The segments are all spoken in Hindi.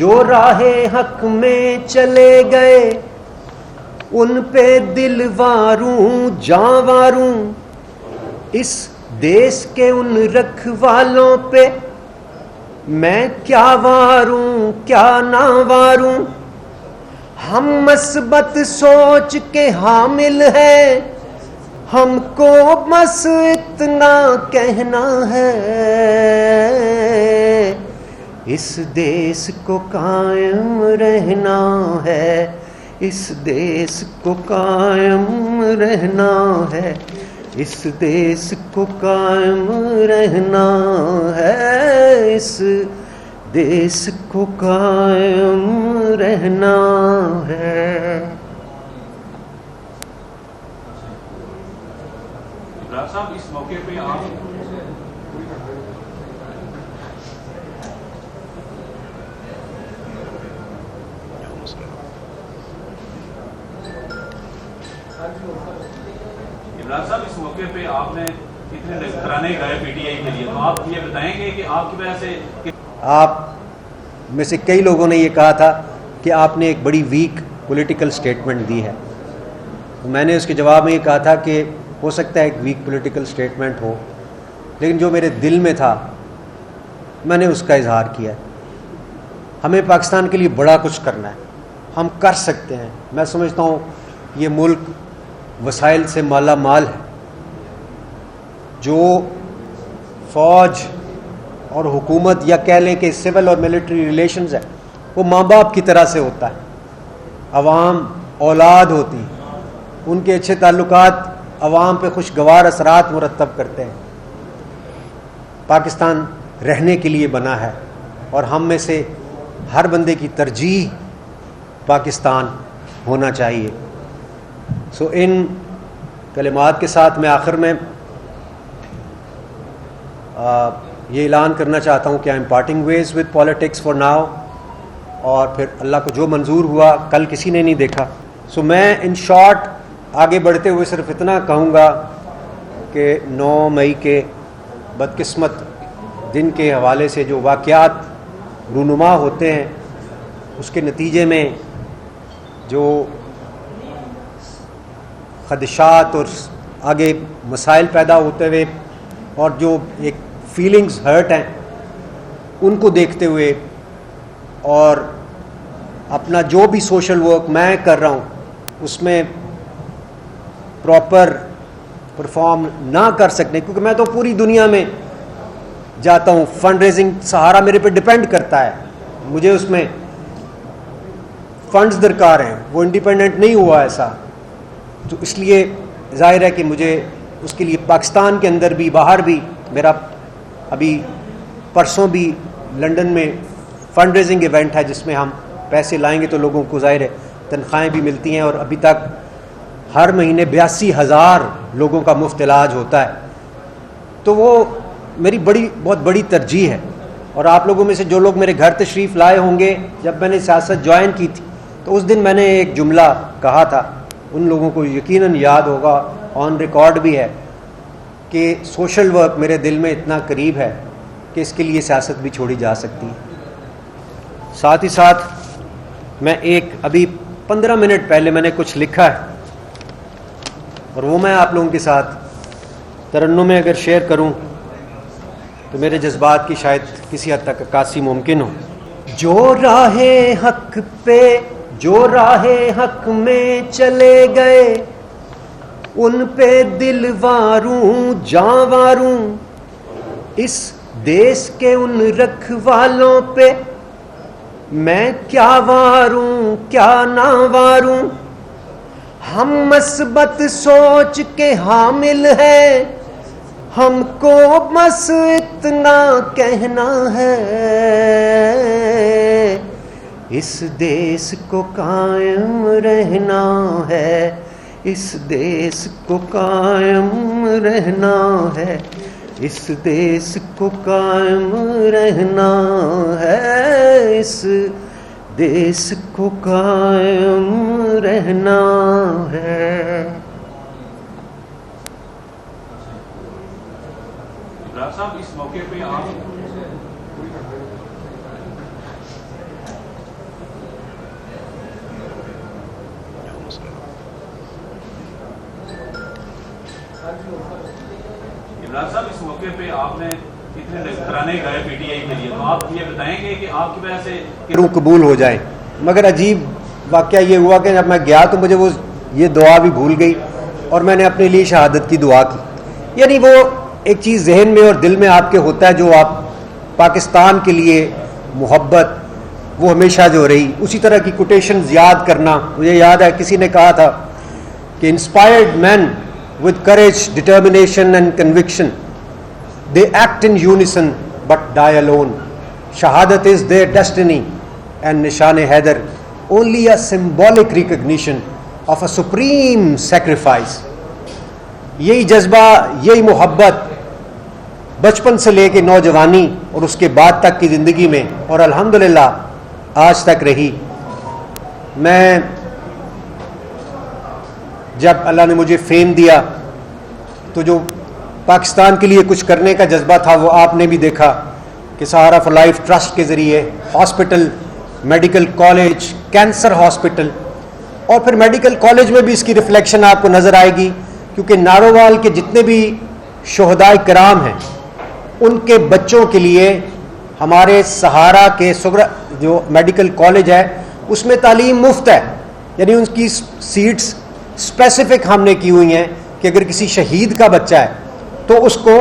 जो राहे हक में चले गए उन पे दिल वारूं जां वारूं, इस देश के उन रखवालों पे मैं क्या वारूं क्या ना वारूं। हम मस्बत सोच के हामिल हैं, हमको बस इतना कहना है, इस देश को कायम रहना है, इस देश को कायम रहना है, इस देश को कायम रहना है, इस देश को कायम रहना है। इमरान साहब, इस मौके पे आप आपने इतने नजराने गए पीटीआई के लिए, तो आप ये बताएंगे कि आपकी वजह से आप में से कई लोगों ने ये कहा था कि आपने एक बड़ी वीक पॉलिटिकल स्टेटमेंट दी है। तो मैंने उसके जवाब में ये कहा था कि हो सकता है एक वीक पॉलिटिकल स्टेटमेंट हो, लेकिन जो मेरे दिल में था मैंने उसका इजहार किया। हमें पाकिस्तान के लिए बड़ा कुछ करना है, हम कर सकते हैं। मैं समझता हूँ ये मुल्क वसाइल से माला माल है। जो फ़ौज और हुकूमत या कह लें कि सिविल और मिलिट्री रिलेशंस है वो माँ बाप की तरह से होता है। अवाम औलाद होती है, उनके अच्छे ताल्लुकात अवाम पे खुशगवार असरात मुरतब करते हैं। पाकिस्तान रहने के लिए बना है और हम में से हर बंदे की तरजीह पाकिस्तान होना चाहिए। सो इन कलिमात के साथ मैं आखिर में ये ऐलान करना चाहता हूँ कि I am parting ways with politics for now, और फिर अल्लाह को जो मंजूर हुआ कल किसी ने नहीं देखा। सो मैं इन शॉर्ट आगे बढ़ते हुए सिर्फ इतना कहूँगा कि 9 मई के बदकिस्मत दिन के हवाले से जो वाक़यात रूनुमा होते हैं उसके नतीजे में जो ख़दशात और आगे मसाइल पैदा होते हुए और जो एक फीलिंग्स हर्ट हैं उनको देखते हुए और अपना जो भी सोशल वर्क मैं कर रहा हूँ उसमें प्रॉपर परफॉर्म ना कर सकने, क्योंकि मैं तो पूरी दुनिया में जाता हूँ, फंड रेजिंग सहारा मेरे पे डिपेंड करता है, मुझे उसमें फंड्स दरकार हैं, वो इंडिपेंडेंट नहीं हुआ ऐसा। तो इसलिए जाहिर है कि मुझे उसके लिए पाकिस्तान के अंदर भी बाहर भी, मेरा अभी परसों भी लंदन में फंड रेजिंग इवेंट है जिसमें हम पैसे लाएंगे तो लोगों को जाहिर है तनख्वाहें भी मिलती हैं, और अभी तक हर महीने 82,000 लोगों का मुफ्त इलाज होता है। तो वो मेरी बहुत बड़ी तरजीह है। और आप लोगों में से जो लोग मेरे घर तशरीफ़ लाए होंगे, जब मैंने सियासत ज्वाइन की थी तो उस दिन मैंने एक जुमला कहा था, उन लोगों को यकीनन याद होगा, ऑन रिकॉर्ड भी है, कि सोशल वर्क मेरे दिल में इतना करीब है कि इसके लिए सियासत भी छोड़ी जा सकती है। साथ ही साथ मैं एक अभी 15 मिनट पहले मैंने कुछ लिखा है और वो मैं आप लोगों के साथ तरन्नुम में अगर शेयर करूं तो मेरे जज्बात की शायद किसी हद तक अक्कासी मुमकिन हो। जो राहे हक पे, जो राहे हक में चले गए उन पे दिल वारूं जां वारूं, इस देश के उन रखवालों पे मैं क्या वारूं क्या ना वारूं। हम मस्बत सोच के हामिल हैं, हमको बस इतना कहना है, इस देश को कायम रहना है, इस देश को कायम रहना है, इस देश को कायम रहना है, इस देश को कायम रहना है। इमरान साहब, इस मौके पे आप इमरान साहब, इस मौके पे आपने इतने नजराने गए पीटीआई के लिए, तो आप ये बताएंगे कि आपकी वजह से रूह कबूल हो जाए। मगर अजीब वाक़या ये हुआ कि जब मैं गया तो मुझे वो ये दुआ भी भूल गई और मैंने अपने लिए शहादत की दुआ की। यानी वो एक चीज़ जहन में और दिल में आपके होता है, जो आप पाकिस्तान के लिए मोहब्बत वो हमेशा जो रही, उसी तरह की कोटेशंस याद करना। मुझे याद है किसी ने कहा था कि inspired man with courage, determination and conviction, they act in unison but die alone. Shahadat is their destiny and Nishan-e-Haidar only a symbolic recognition of a supreme sacrifice. यही जज्बा, यही मोहब्बत बचपन से लेके नौजवानी और उसके बाद तक की ज़िंदगी में और अल्हम्दुलिल्लाह आज तक रही। मैं जब अल्लाह ने मुझे फेम दिया तो जो पाकिस्तान के लिए कुछ करने का जज्बा था वो आपने भी देखा कि सहारा फॉर लाइफ ट्रस्ट के ज़रिए hospital, medical college, cancer hospital, और फिर मेडिकल कॉलेज में भी इसकी रिफ्लेक्शन आपको नज़र आएगी, क्योंकि नारोवाल के जितने भी शोहदाए कराम हैं उनके बच्चों के लिए हमारे सहारा के जो मेडिकल कॉलेज है उसमें तालीम मुफ्त है। यानी उनकी सीट्स स्पेसिफिक हमने की हुई हैं कि अगर किसी शहीद का बच्चा है तो उसको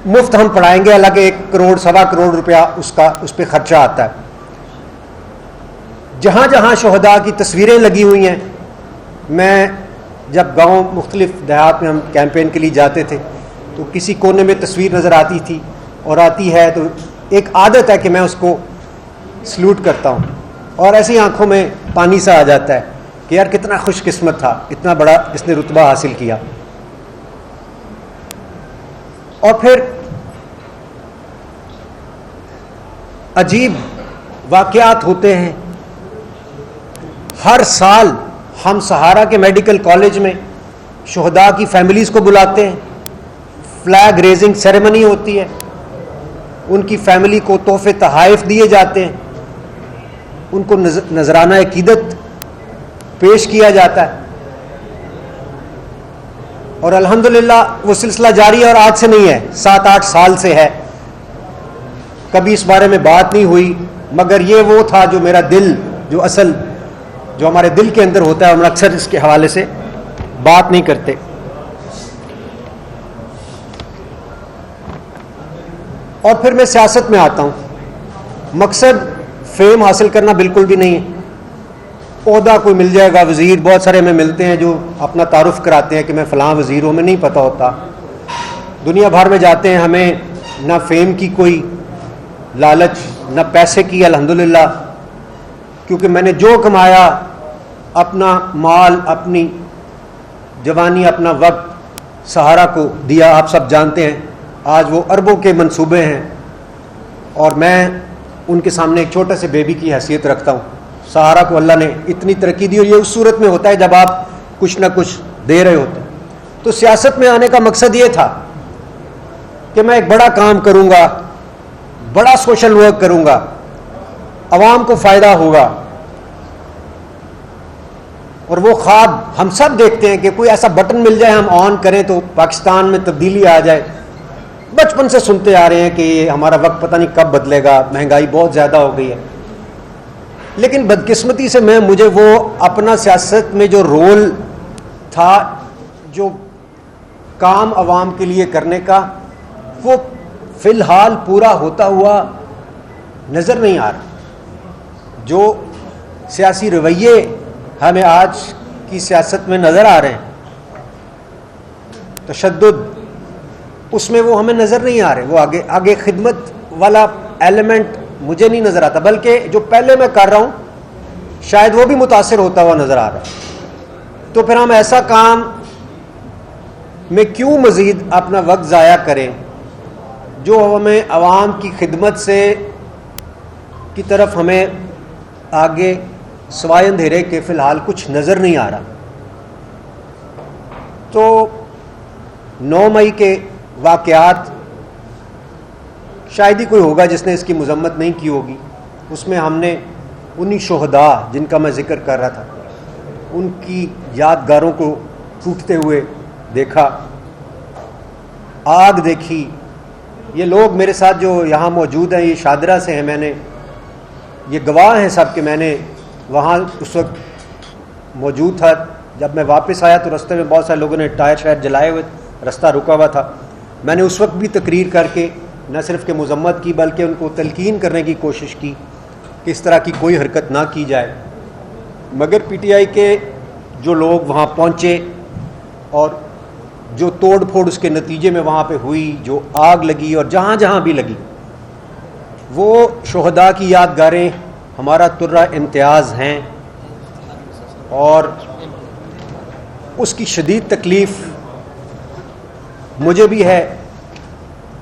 मुफ्त हम पढ़ाएंगे, हालांकि 1 करोड़ सवा करोड़ रुपया उसका उस पर खर्चा आता है। जहाँ जहाँ शोहदा की तस्वीरें लगी हुई हैं, मैं जब गांव मुख्तलिफ देहात में हम कैंपेन के लिए जाते थे तो किसी कोने में तस्वीर नज़र आती थी और आती है तो एक आदत है कि मैं उसको सल्यूट करता हूँ और ऐसी आंखों में पानी सा आ जाता है कि यार कितना खुशकिस्मत था, इतना बड़ा इसने रुतबा हासिल किया। और फिर अजीब वाक़यात होते हैं। हर साल हम सहारा के मेडिकल कॉलेज में शोहदा की फैमिलीज़ को बुलाते हैं, फ्लैग रेजिंग सेरेमनी होती है, उनकी फैमिली को तोहफे तहाइफ दिए जाते हैं, उनको नजराना अकीदत पेश किया जाता है और अल्हम्दुलिल्लाह वो सिलसिला जारी है और आज से नहीं है, 7-8 साल से है। कभी इस बारे में बात नहीं हुई, मगर ये वो था जो मेरा दिल, जो असल जो हमारे दिल के अंदर होता है, हम अक्सर इसके हवाले से बात नहीं करते। और फिर मैं सियासत में आता हूँ। मकसद फेम हासिल करना बिल्कुल भी नहीं है। ओहदा कोई मिल जाएगा, वज़ीर बहुत सारे हमें मिलते हैं जो अपना तारुफ कराते हैं कि मैं फ़लाँ वज़ीर हूँ, में नहीं पता होता। दुनिया भर में जाते हैं, हमें ना फेम की कोई लालच, ना पैसे की, अल्हम्दुलिल्लाह, क्योंकि मैंने जो कमाया, अपना माल, अपनी जवानी, अपना वक्त सहारा को दिया। आप सब जानते हैं आज वो अरबों के मंसूबे हैं और मैं उनके सामने एक छोटे से बेबी की हैसियत रखता हूँ। सहारा को अल्लाह ने इतनी तरक्की दी और ये उस सूरत में होता है जब आप कुछ ना कुछ दे रहे होते हैं। तो सियासत में आने का मकसद ये था कि मैं एक बड़ा काम करूँगा, बड़ा सोशल वर्क करूँगा, आवाम को फ़ायदा होगा। और वो ख्वाब हम सब देखते हैं कि कोई ऐसा बटन मिल जाए, हम ऑन करें तो पाकिस्तान में तब्दीली आ जाए। बचपन से सुनते आ रहे हैं कि हमारा वक्त पता नहीं कब बदलेगा, महंगाई बहुत ज़्यादा हो गई है। लेकिन बदकिस्मती से मुझे वो अपना सियासत में जो रोल था, जो काम आवाम के लिए करने का, वो फ़िलहाल पूरा होता हुआ नज़र नहीं आ रहा। जो सियासी रवैये हमें आज की सियासत में नज़र आ रहे हैं, तशद्दुद, उसमें वो हमें नज़र नहीं आ रहे। वो आगे खिदमत वाला एलिमेंट मुझे नहीं नज़र आता, बल्कि जो पहले मैं कर रहा हूँ शायद वो भी मुतासिर होता हुआ नज़र आ रहा है। तो फिर हम ऐसा काम में क्यों मज़ीद अपना वक्त ज़ाया करें जो हमें आवाम की खिदमत से की तरफ हमें आगे सवाए अंधेरे के फ़िलहाल कुछ नज़र नहीं आ रहा। तो 9 मई के वाक़यात शायद ही कोई होगा जिसने इसकी मज़म्मत नहीं की होगी। उसमें हमने उन्हीं शोहदा जिनका मैं ज़िक्र कर रहा था, उनकी यादगारों को टूटते हुए देखा। आग देखी। ये लोग मेरे साथ जो यहाँ मौजूद हैं, ये शादरा से हैं, मैंने ये गवाह हैं सब कि मैंने वहाँ उस वक्त मौजूद था। जब मैं वापस आया तो रास्ते में बहुत सारे लोगों ने टायर शायर जलाए हुए, रास्ता रुका हुआ था। मैंने उस वक्त भी तकरीर करके न सिर्फ के मजम्मत की बल्कि उनको तलकीन करने की कोशिश की कि इस तरह की कोई हरकत ना की जाए। मगर पीटीआई के जो लोग वहाँ पहुँचे और जो तोड़ फोड़ उसके नतीजे में वहाँ पे हुई, जो आग लगी और जहाँ जहाँ भी लगी, वो शोहदा की यादगारें हमारा तुर्रा इम्तियाज़ हैं और उसकी शदीद तकलीफ़ मुझे भी है,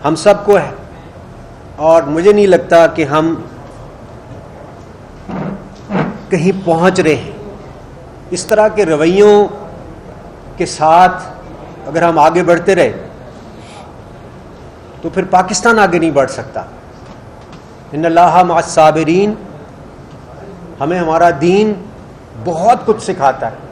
हम सबको है। और मुझे नहीं लगता कि हम कहीं पहुंच रहे हैं। इस तरह के रवैयों के साथ अगर हम आगे बढ़ते रहे तो फिर पाकिस्तान आगे नहीं बढ़ सकता। इन्नल्लाह मअस साबिरीन, हमें हमारा दीन बहुत कुछ सिखाता है।